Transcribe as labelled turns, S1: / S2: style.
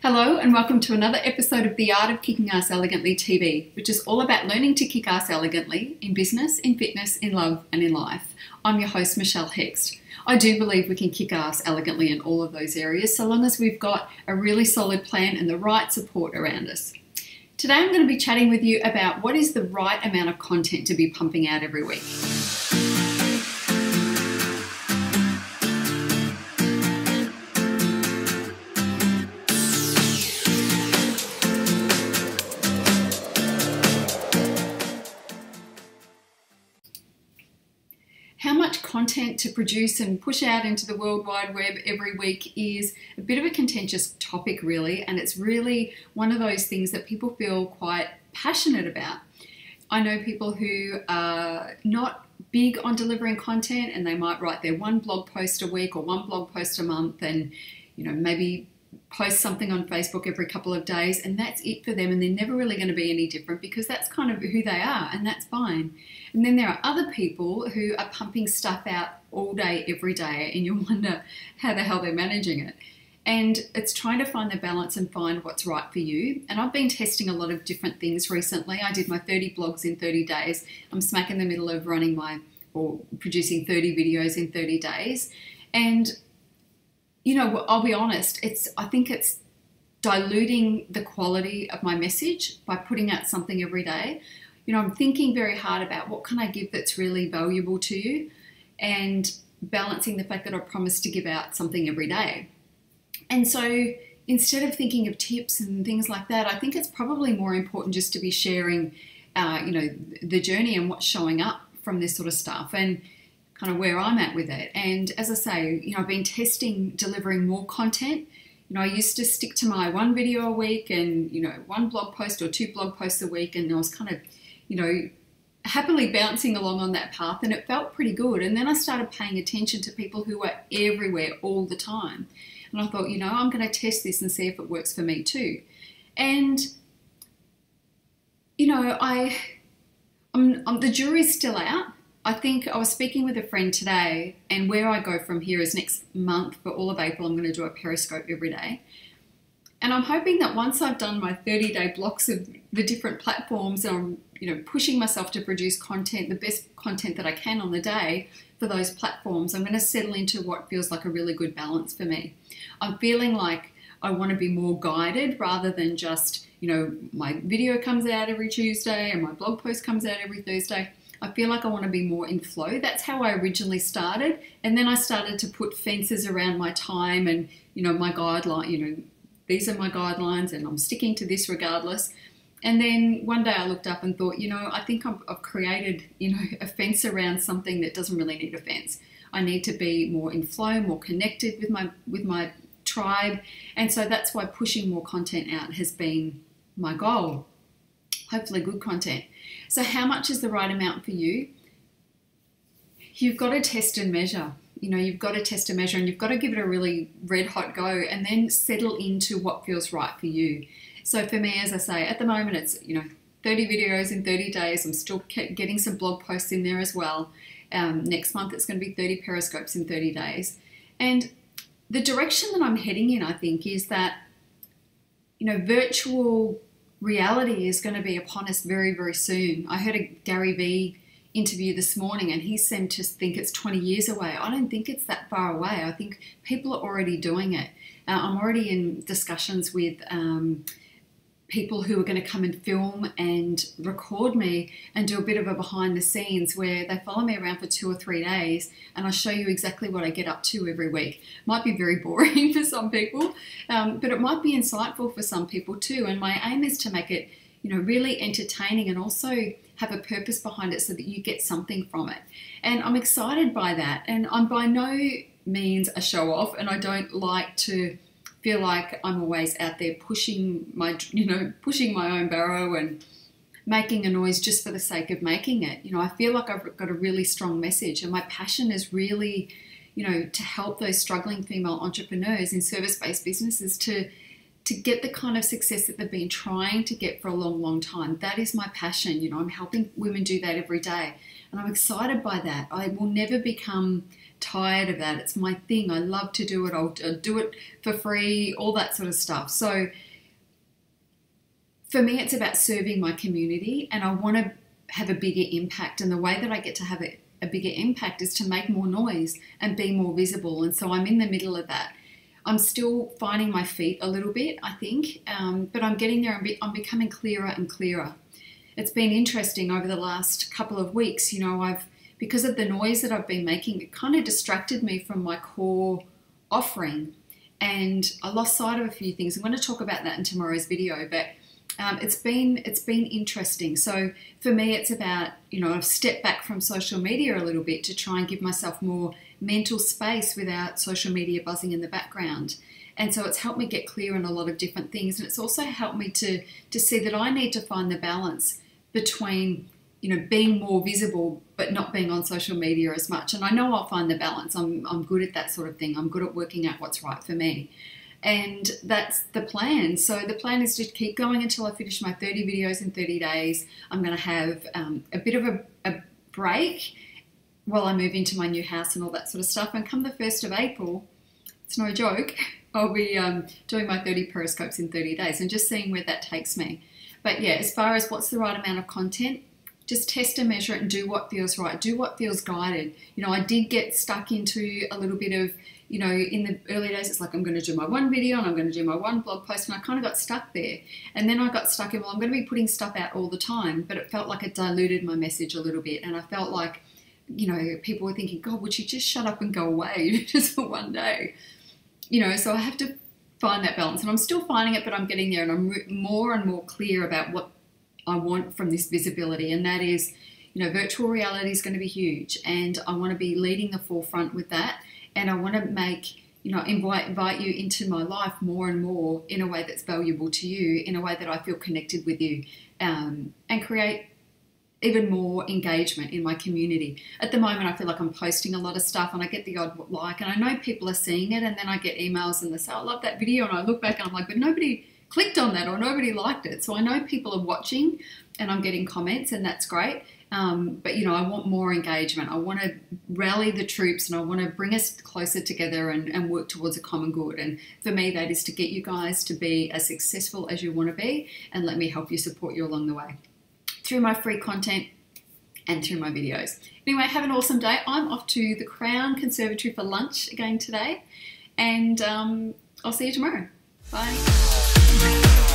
S1: Hello and welcome to another episode of The Art of Kicking Ass Elegantly TV, which is all about learning to kick ass elegantly in business, in fitness, in love and in life. I'm your host, Michelle Hext. I do believe we can kick ass elegantly in all of those areas so long as we've got a really solid plan and the right support around us. Today I'm going to be chatting with you about what is the right amount of content to be pumping out every week. How much content to produce and push out into the World Wide Web every week is a bit of a contentious topic really, and it's really one of those things that people feel quite passionate about. I know people who are not big on delivering content and they might write their one blog post a week or one blog post a month and maybe post something on Facebook every couple of days, and that's it for them, and they're never really going to be any different because that's kind of who they are, and that's fine. And then there are other people who are pumping stuff out all day, every day, and you wonder how the hell they're managing it. And it's trying to find the balance and find what's right for you. And I've been testing a lot of different things recently. I did my 30 blogs in 30 days. I'm smack in the middle of producing 30 videos in 30 days. And I'll be honest, I think it's diluting the quality of my message by putting out something every day. I'm thinking very hard about what can I give that's really valuable to you and balancing the fact that I promised to give out something every day. And so instead of thinking of tips and things like that, I think it's probably more important just to be sharing, the journey and what's showing up from this sort of stuff and kind of where I'm at with it. And as I say, I've been testing delivering more content. I used to stick to my one video a week and, one blog post or two blog posts a week, and I was kind of, happily bouncing along on that path, and it felt pretty good. And then I started paying attention to people who were everywhere all the time. And I thought, I'm going to test this and see if it works for me too. And, the jury's still out. I think I was speaking with a friend today, and where I go from here is next month for all of April, I'm going to do a Periscope every day. And I'm hoping that once I've done my 30-day blocks of the different platforms and I'm, pushing myself to produce content, the best content that I can on the day for those platforms, I'm going to settle into what feels like a really good balance for me. I'm feeling like I want to be more guided rather than just, my video comes out every Tuesday and my blog post comes out every Thursday. I feel like I want to be more in flow. That's how I originally started. And then I started to put fences around my time and, my guideline, these are my guidelines and I'm sticking to this regardless. And then one day I looked up and thought, I think I've created, a fence around something that doesn't really need a fence. I need to be more in flow, more connected with my tribe. And so that's why pushing more content out has been my goal. Hopefully good content. So how much is the right amount for you? You've got to test and measure. You've got to test and measure, and you've got to give it a really red hot go and then settle into what feels right for you. So for me, as I say, at the moment it's, 30 videos in 30 days. I'm still getting some blog posts in there as well. Next month it's going to be 30 Periscopes in 30 days. And the direction that I'm heading in, I think, is that, virtual reality is going to be upon us very, very soon. I heard a Gary Vee interview this morning and he seemed to think it's 20 years away. I don't think it's that far away. I think people are already doing it. I'm already in discussions with people who are going to come and film and record me and do a bit of a behind the scenes where they follow me around for 2 or 3 days and I show you exactly what I get up to every week. Might be very boring for some people, but it might be insightful for some people too. And my aim is to make it, really entertaining and also have a purpose behind it so that you get something from it. And I'm excited by that. And I'm by no means a show off, and I don't like to feel like I'm always out there pushing my own barrow and making a noise just for the sake of making it. I feel like I've got a really strong message, and my passion is really, to help those struggling female entrepreneurs in service-based businesses to to get the kind of success that they've been trying to get for a long, long time. That is my passion. You know, I'm helping women do that every day. And I'm excited by that. I will never become tired of that. It's my thing. I love to do it. I'll do it for free, all that sort of stuff. So for me, it's about serving my community, and I want to have a bigger impact. And the way that I get to have a bigger impact is to make more noise and be more visible. And so I'm in the middle of that. I'm still finding my feet a little bit, I think, but I'm getting there. I'm becoming clearer and clearer. It's been interesting over the last couple of weeks. You know, because of the noise that I've been making, it kind of distracted me from my core offering, and I lost sight of a few things. I'm going to talk about that in tomorrow's video, but it's been interesting. So for me, it's about, you know, I've stepped back from social media a little bit to try and give myself more mental space without social media buzzing in the background. And so it's helped me get clear on a lot of different things. And it's also helped me to see that I need to find the balance between, you know, being more visible but not being on social media as much. And I know I'll find the balance. I'm good at that sort of thing. I'm good at working out what's right for me. And that's the plan. So the plan is to keep going until I finish my 30 videos in 30 days. I'm going to have a bit of a break while I move into my new house and all that sort of stuff. And come the 1st of April, it's no joke, I'll be doing my 30 periscopes in 30 days and just seeing where that takes me. But yeah, as far as what's the right amount of content, just test and measure it and do what feels right. Do what feels guided. You know, I did get stuck into a little bit of, you know, in the early days, it's like I'm going to do my one video and I'm going to do my one blog post, and I kind of got stuck there. And then I got stuck in, well, I'm going to be putting stuff out all the time, but it felt like it diluted my message a little bit. And I felt like, you know, people were thinking, God, would you just shut up and go away just for one day? You know, so I have to find that balance, and I'm still finding it, but I'm getting there, and I'm more and more clear about what I want from this visibility. And that is, you know, virtual reality is going to be huge, and I want to be leading the forefront with that. And I want to make, you know, invite you into my life more and more in a way that's valuable to you, in a way that I feel connected with you, and create even more engagement in my community. At the moment, I feel like I'm posting a lot of stuff and I get the odd like, and I know people are seeing it, and then I get emails and they say, I love that video, and I look back and I'm like, but nobody clicked on that or nobody liked it. So I know people are watching and I'm getting comments, and that's great. But, you know, I want more engagement. I want to rally the troops, and I want to bring us closer together and work towards a common good. And for me, that is to get you guys to be as successful as you want to be, and let me help you, support you along the way through my free content and through my videos. Anyway, have an awesome day. I'm off to the Crown Conservatory for lunch again today, and I'll see you tomorrow. Bye.